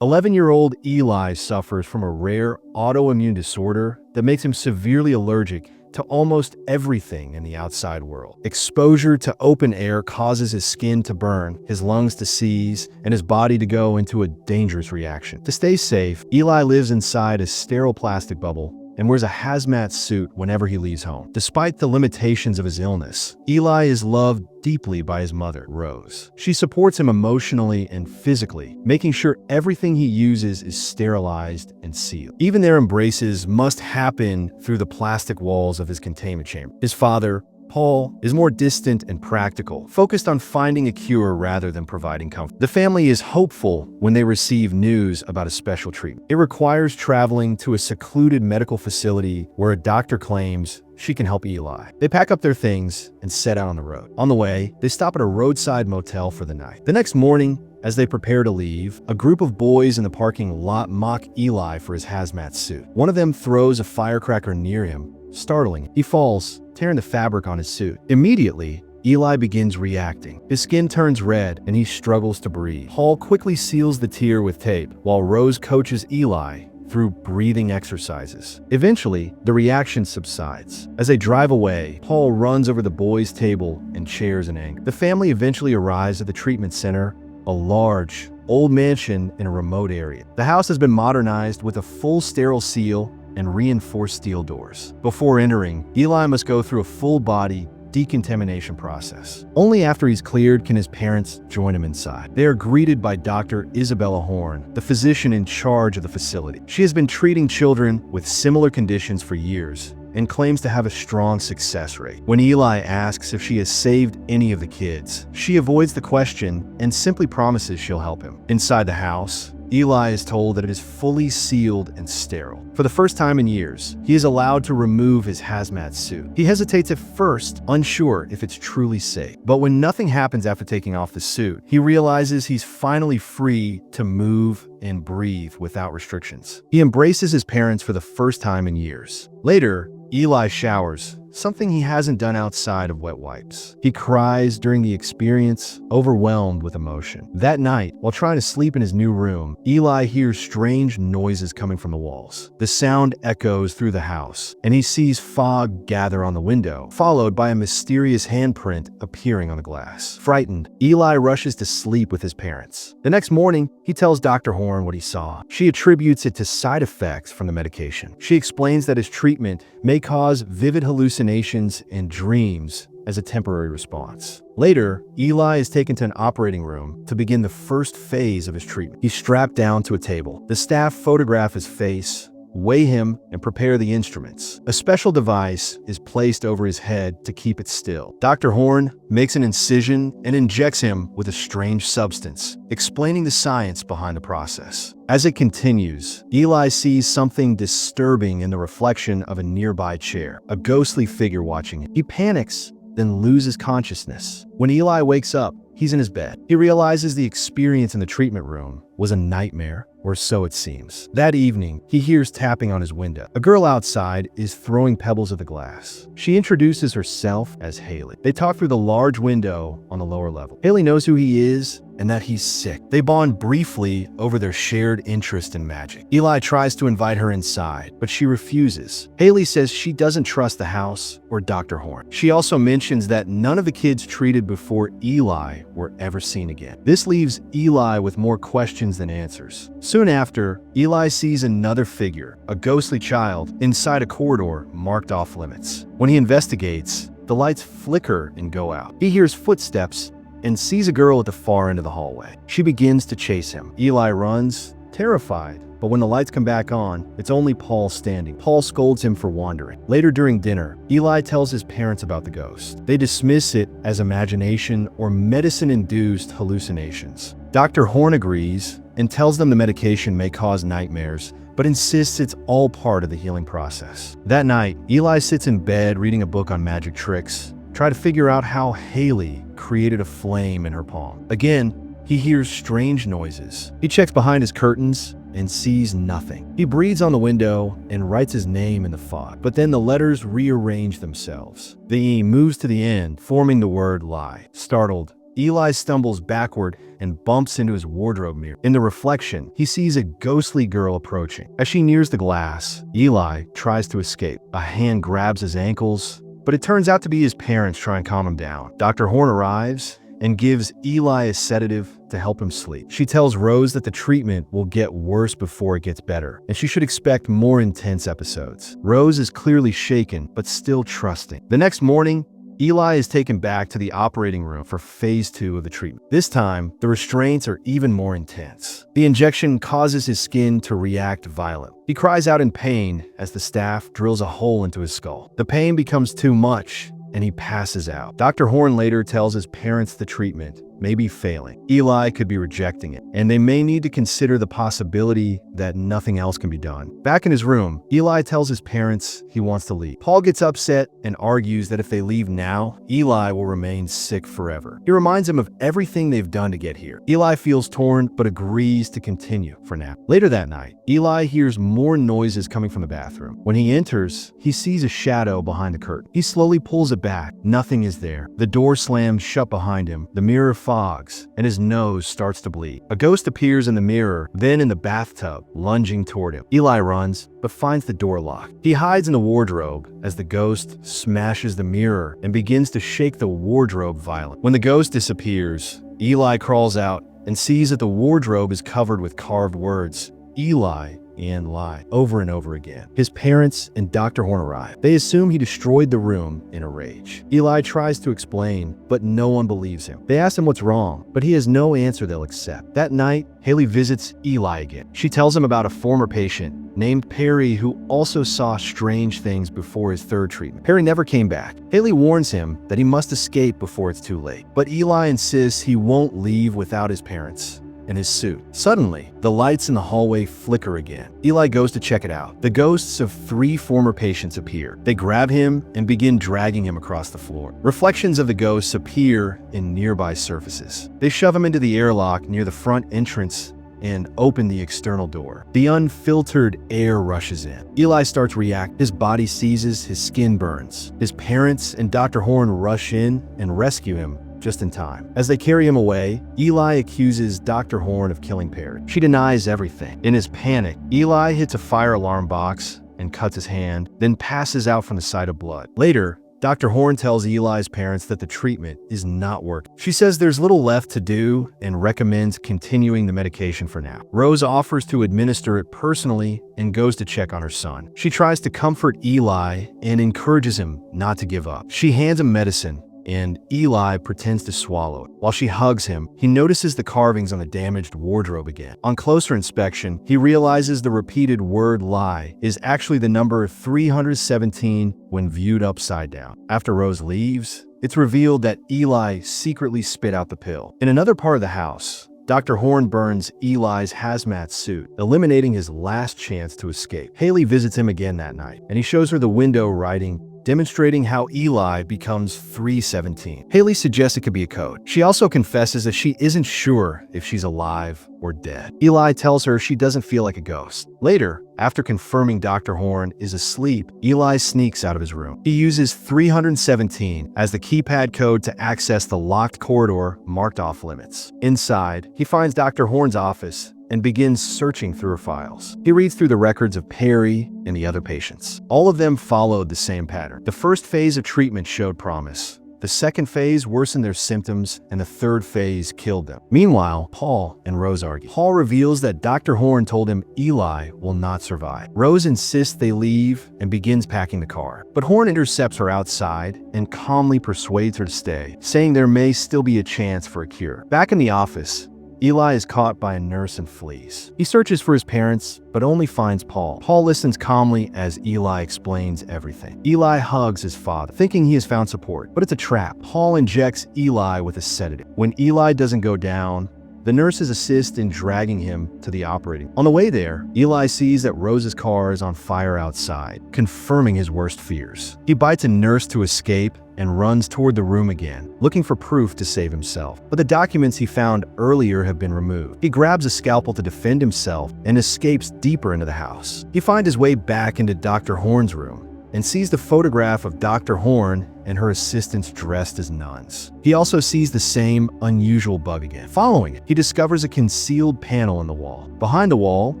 11-year-old Eli suffers from a rare autoimmune disorder that makes him severely allergic to almost everything in the outside world. Exposure to open air causes his skin to burn, his lungs to seize, and his body to go into a dangerous reaction. To stay safe, Eli lives inside a sterile plastic bubble and wears a hazmat suit whenever he leaves home. Despite the limitations of his illness, Eli is loved deeply by his mother, Rose. She supports him emotionally and physically, making sure everything he uses is sterilized and sealed. Even their embraces must happen through the plastic walls of his containment chamber. His father, Paul, is more distant and practical, focused on finding a cure rather than providing comfort. The family is hopeful when they receive news about a special treatment. It requires traveling to a secluded medical facility where a doctor claims she can help Eli. They pack up their things and set out on the road. On the way, they stop at a roadside motel for the night. The next morning, as they prepare to leave, a group of boys in the parking lot mock Eli for his hazmat suit. One of them throws a firecracker near him, startling him. He falls, tearing the fabric on his suit. Immediately, Eli begins reacting. His skin turns red and he struggles to breathe. Paul quickly seals the tear with tape, while Rose coaches Eli through breathing exercises. Eventually, the reaction subsides. As they drive away, Paul runs over the boys' table and chairs in anger. The family eventually arrives at the treatment center, a large, old mansion in a remote area. The house has been modernized with a full sterile seal and reinforced steel doors. Before entering, Eli must go through a full-body decontamination process. Only after he's cleared can his parents join him inside. They are greeted by Dr. Isabella Horn, the physician in charge of the facility. She has been treating children with similar conditions for years and claims to have a strong success rate. When Eli asks if she has saved any of the kids, she avoids the question and simply promises she'll help him. Inside the house, Eli is told that it is fully sealed and sterile. For the first time in years, he is allowed to remove his hazmat suit. He hesitates at first, unsure if it's truly safe. But when nothing happens after taking off the suit, he realizes he's finally free to move and breathe without restrictions. He embraces his parents for the first time in years. Later, Eli showers, something he hasn't done outside of wet wipes. He cries during the experience, overwhelmed with emotion. That night, while trying to sleep in his new room, Eli hears strange noises coming from the walls. The sound echoes through the house, and he sees fog gather on the window, followed by a mysterious handprint appearing on the glass. Frightened, Eli rushes to sleep with his parents. The next morning, he tells Dr. Horn what he saw. She attributes it to side effects from the medication. She explains that his treatment may cause vivid hallucinations and dreams as a temporary response. Later, Eli is taken to an operating room to begin the first phase of his treatment. He's strapped down to a table. The staff photograph his face, weigh him, and prepare the instruments. A special device is placed over his head to keep it still. Dr. Horn makes an incision and injects him with a strange substance, explaining the science behind the process. As it continues, Eli sees something disturbing in the reflection of a nearby chair, a ghostly figure watching him. He panics, then loses consciousness. When Eli wakes up, he's in his bed. He realizes the experience in the treatment room was a nightmare, or so it seems. That evening, he hears tapping on his window. A girl outside is throwing pebbles at the glass. She introduces herself as Haley. They talk through the large window on the lower level. Haley knows who he is and that he's sick. They bond briefly over their shared interest in magic. Eli tries to invite her inside, but she refuses. Haley says she doesn't trust the house or Dr. Horn. She also mentions that none of the kids treated before Eli were ever seen again. This leaves Eli with more questions than answers. Soon after, Eli sees another figure, a ghostly child, inside a corridor marked off limits. When he investigates, the lights flicker and go out. He hears footsteps and sees a girl at the far end of the hallway. She begins to chase him. Eli runs, terrified, but when the lights come back on, it's only Paul standing. Paul scolds him for wandering. Later during dinner, Eli tells his parents about the ghost. They dismiss it as imagination or medicine-induced hallucinations. Dr. Horn agrees and tells them the medication may cause nightmares, but insists it's all part of the healing process. That night, Eli sits in bed reading a book on magic tricks, try to figure out how Haley created a flame in her palm. Again, he hears strange noises. He checks behind his curtains and sees nothing. He breathes on the window and writes his name in the fog, but then the letters rearrange themselves. The E moves to the end, forming the word lie. Startled, Eli stumbles backward and bumps into his wardrobe mirror. In the reflection, he sees a ghostly girl approaching. As she nears the glass, Eli tries to escape. A hand grabs his ankles, but it turns out to be his parents trying to calm him down. Dr. Horn arrives and gives Eli a sedative to help him sleep. She tells Rose that the treatment will get worse before it gets better, and she should expect more intense episodes. Rose is clearly shaken, but still trusting. The next morning, Eli is taken back to the operating room for phase 2 of the treatment. This time, the restraints are even more intense. The injection causes his skin to react violently. He cries out in pain as the staff drills a hole into his skull. The pain becomes too much, and he passes out. Dr. Horn later tells his parents the treatment may be failing. Eli could be rejecting it, and they may need to consider the possibility that nothing else can be done. Back in his room, Eli tells his parents he wants to leave. Paul gets upset and argues that if they leave now, Eli will remain sick forever. He reminds him of everything they've done to get here. Eli feels torn, but agrees to continue for now. Later that night, Eli hears more noises coming from the bathroom. When he enters, he sees a shadow behind the curtain. He slowly pulls it back. Nothing is there. The door slams shut behind him. The mirror fogs, and his nose starts to bleed. A ghost appears in the mirror, then in the bathtub, lunging toward him. Eli runs, but finds the door locked. He hides in the wardrobe as the ghost smashes the mirror and begins to shake the wardrobe violently. When the ghost disappears, Eli crawls out and sees that the wardrobe is covered with carved words, Eli and lie, over and over again. His parents and Dr. Horn arrive. They assume he destroyed the room in a rage. Eli tries to explain, but no one believes him. They ask him what's wrong, but he has no answer they'll accept. That night, Haley visits Eli again. She tells him about a former patient named Perry who also saw strange things before his third treatment. Perry never came back. Haley warns him that he must escape before it's too late, but Eli insists he won't leave without his parents and his suit. Suddenly, the lights in the hallway flicker again. Eli goes to check it out. The ghosts of 3 former patients appear. They grab him and begin dragging him across the floor. Reflections of the ghosts appear in nearby surfaces. They shove him into the airlock near the front entrance and open the external door. The unfiltered air rushes in. Eli starts to react. His body seizes, his skin burns. His parents and Dr. Horn rush in and rescue him just in time. As they carry him away, Eli accuses Dr. Horn of killing Perry. She denies everything. In his panic, Eli hits a fire alarm box and cuts his hand, then passes out from the sight of blood. Later, Dr. Horn tells Eli's parents that the treatment is not working. She says there's little left to do and recommends continuing the medication for now. Rose offers to administer it personally and goes to check on her son. She tries to comfort Eli and encourages him not to give up. She hands him medicine, and Eli pretends to swallow it. While she hugs him, he notices the carvings on the damaged wardrobe again. On closer inspection, he realizes the repeated word lie is actually the number 317 when viewed upside down. After Rose leaves, it's revealed that Eli secretly spit out the pill. In another part of the house, Dr. Horn burns Eli's hazmat suit, eliminating his last chance to escape. Haley visits him again that night, and he shows her the window writing, demonstrating how Eli becomes 317. Haley suggests it could be a code. She also confesses that she isn't sure if she's alive or dead. Eli tells her she doesn't feel like a ghost. Later, after confirming Dr. Horn is asleep, Eli sneaks out of his room. He uses 317 as the keypad code to access the locked corridor marked off limits. Inside, he finds Dr. Horn's office and begins searching through her files. He reads through the records of Perry and the other patients. All of them followed the same pattern. The first phase of treatment showed promise. The second phase worsened their symptoms, and the third phase killed them. Meanwhile, Paul and Rose argue. Paul reveals that Dr. Horn told him Eli will not survive. Rose insists they leave and begins packing the car. But Horn intercepts her outside and calmly persuades her to stay, saying there may still be a chance for a cure. Back in the office, Eli is caught by a nurse and flees. He searches for his parents, but only finds Paul. Paul listens calmly as Eli explains everything. Eli hugs his father, thinking he has found support, but it's a trap. Paul injects Eli with a sedative. When Eli doesn't go down, the nurses assist in dragging him to the operating. On the way there, Eli sees that Rose's car is on fire outside, confirming his worst fears. He bites a nurse to escape and runs toward the room again, looking for proof to save himself. But the documents he found earlier have been removed. He grabs a scalpel to defend himself and escapes deeper into the house. He finds his way back into Dr. Horn's room and sees the photograph of Dr. Horn and her assistants dressed as nuns. He also sees the same unusual bug again. Following it, he discovers a concealed panel in the wall. Behind the wall,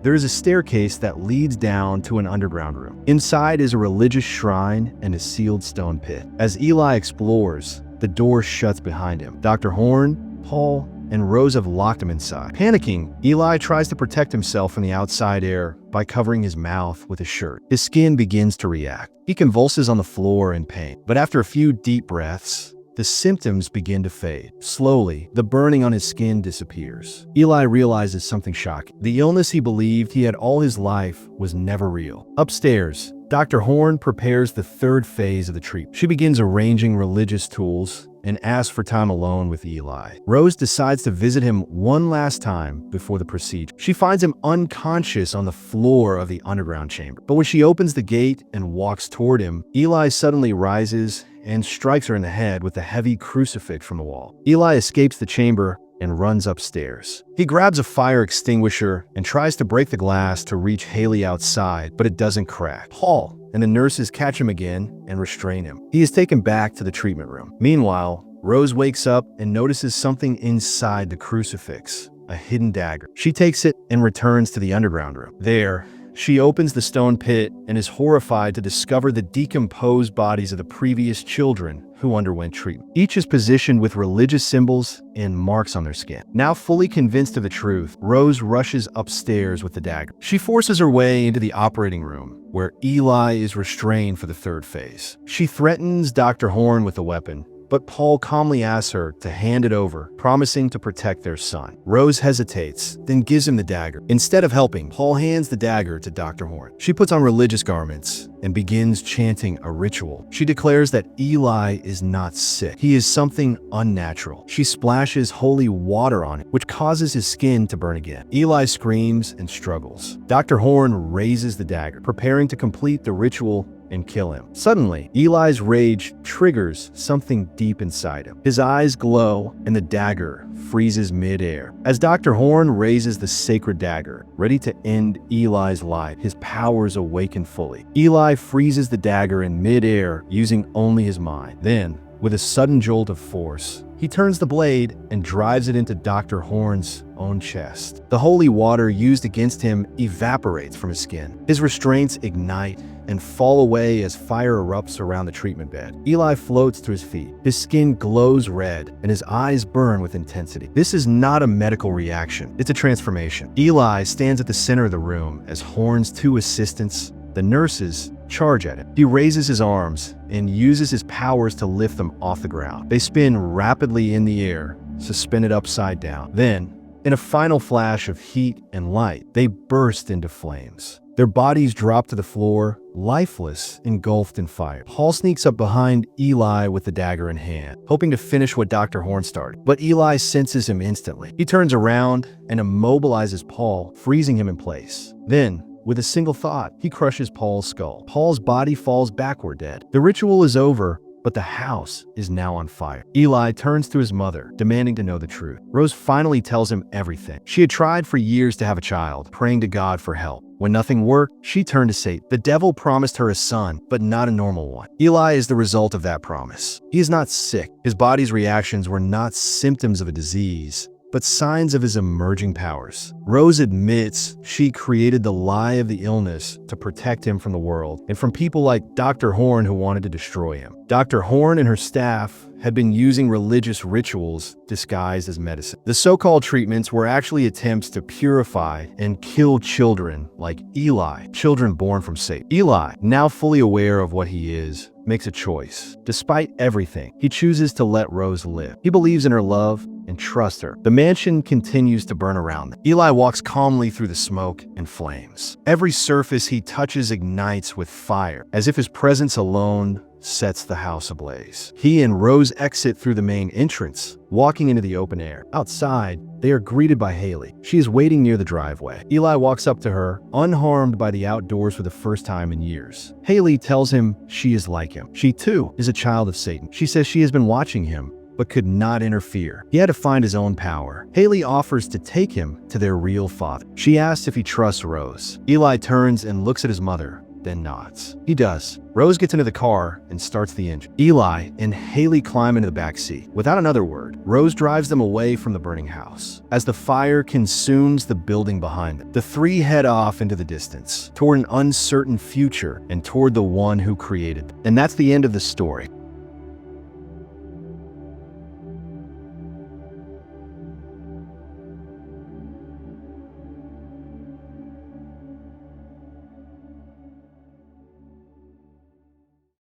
there is a staircase that leads down to an underground room. Inside is a religious shrine and a sealed stone pit. As Eli explores, the door shuts behind him. Dr. Horn, Paul, and Rose have locked him inside. Panicking, Eli tries to protect himself from the outside air by covering his mouth with his shirt. His skin begins to react. He convulses on the floor in pain. But after a few deep breaths, the symptoms begin to fade. Slowly, the burning on his skin disappears. Eli realizes something shocking. The illness he believed he had all his life was never real. Upstairs, Dr. Horn prepares the third phase of the treatment. She begins arranging religious tools and asks for time alone with Eli. Rose decides to visit him one last time before the procedure. She finds him unconscious on the floor of the underground chamber. But when she opens the gate and walks toward him, Eli suddenly rises and strikes her in the head with a heavy crucifix from the wall. Eli escapes the chamber and runs upstairs. He grabs a fire extinguisher and tries to break the glass to reach Haley outside, but it doesn't crack. Paul and the nurses catch him again and restrain him. He is taken back to the treatment room. Meanwhile, Rose wakes up and notices something inside the crucifix, a hidden dagger. She takes it and returns to the underground room. There, she opens the stone pit and is horrified to discover the decomposed bodies of the previous children who underwent treatment. Each is positioned with religious symbols and marks on their skin. Now fully convinced of the truth, Rose rushes upstairs with the dagger. She forces her way into the operating room, where Eli is restrained for the third phase. She threatens Dr. Horn with the weapon, but Paul calmly asks her to hand it over, promising to protect their son. Rose hesitates, then gives him the dagger. Instead of helping, Paul hands the dagger to Dr. Horn. She puts on religious garments and begins chanting a ritual. She declares that Eli is not sick. He is something unnatural. She splashes holy water on it, which causes his skin to burn again. Eli screams and struggles. Dr. Horn raises the dagger, preparing to complete the ritual and kill him. Suddenly, Eli's rage triggers something deep inside him. His eyes glow and the dagger freezes mid-air. As Dr. Horn raises the sacred dagger, ready to end Eli's life, his powers awaken fully. Eli freezes the dagger in mid-air using only his mind. Then, with a sudden jolt of force, he turns the blade and drives it into Dr. Horn's own chest. The holy water used against him evaporates from his skin. His restraints ignite and fall away as fire erupts around the treatment bed. Eli floats to his feet. His skin glows red and his eyes burn with intensity. This is not a medical reaction, it's a transformation. Eli stands at the center of the room as Horn's two assistants, the nurses, charge at him. He raises his arms and uses his powers to lift them off the ground. They spin rapidly in the air, suspended upside down. Then, in a final flash of heat and light, they burst into flames. Their bodies drop to the floor, lifeless, engulfed in fire. Paul sneaks up behind Eli with the dagger in hand, hoping to finish what Dr. Horn started. But Eli senses him instantly. He turns around and immobilizes Paul, freezing him in place. Then, with a single thought, he crushes Paul's skull. Paul's body falls backward dead. The ritual is over, but the house is now on fire. Eli turns to his mother, demanding to know the truth. Rose finally tells him everything. She had tried for years to have a child, praying to God for help. When nothing worked, she turned to Satan. The devil promised her a son, but not a normal one. Eli is the result of that promise. He is not sick. His body's reactions were not symptoms of a disease, but signs of his emerging powers. Rose admits she created the lie of the illness to protect him from the world and from people like Dr. Horn who wanted to destroy him. Dr. Horn and her staff had been using religious rituals disguised as medicine. The so-called treatments were actually attempts to purify and kill children like Eli, children born from Satan. Eli, now fully aware of what he is, makes a choice. Despite everything, he chooses to let Rose live. He believes in her love and trusts her. The mansion continues to burn around them. Eli walks calmly through the smoke and flames. Every surface he touches ignites with fire, as if his presence alone sets the house ablaze. He and Rose exit through the main entrance, walking into the open air. Outside, they are greeted by Haley. She is waiting near the driveway. Eli walks up to her, unharmed by the outdoors for the first time in years. Haley tells him she is like him. She too is a child of Satan. She says she has been watching him, but could not interfere. He had to find his own power. Haley offers to take him to their real father. She asks if he trusts Rose. Eli turns and looks at his mother, then nods. He does. Rose gets into the car and starts the engine. Eli and Haley climb into the back seat. Without another word, Rose drives them away from the burning house. As the fire consumes the building behind them, the three head off into the distance, toward an uncertain future and toward the one who created them. And that's the end of the story.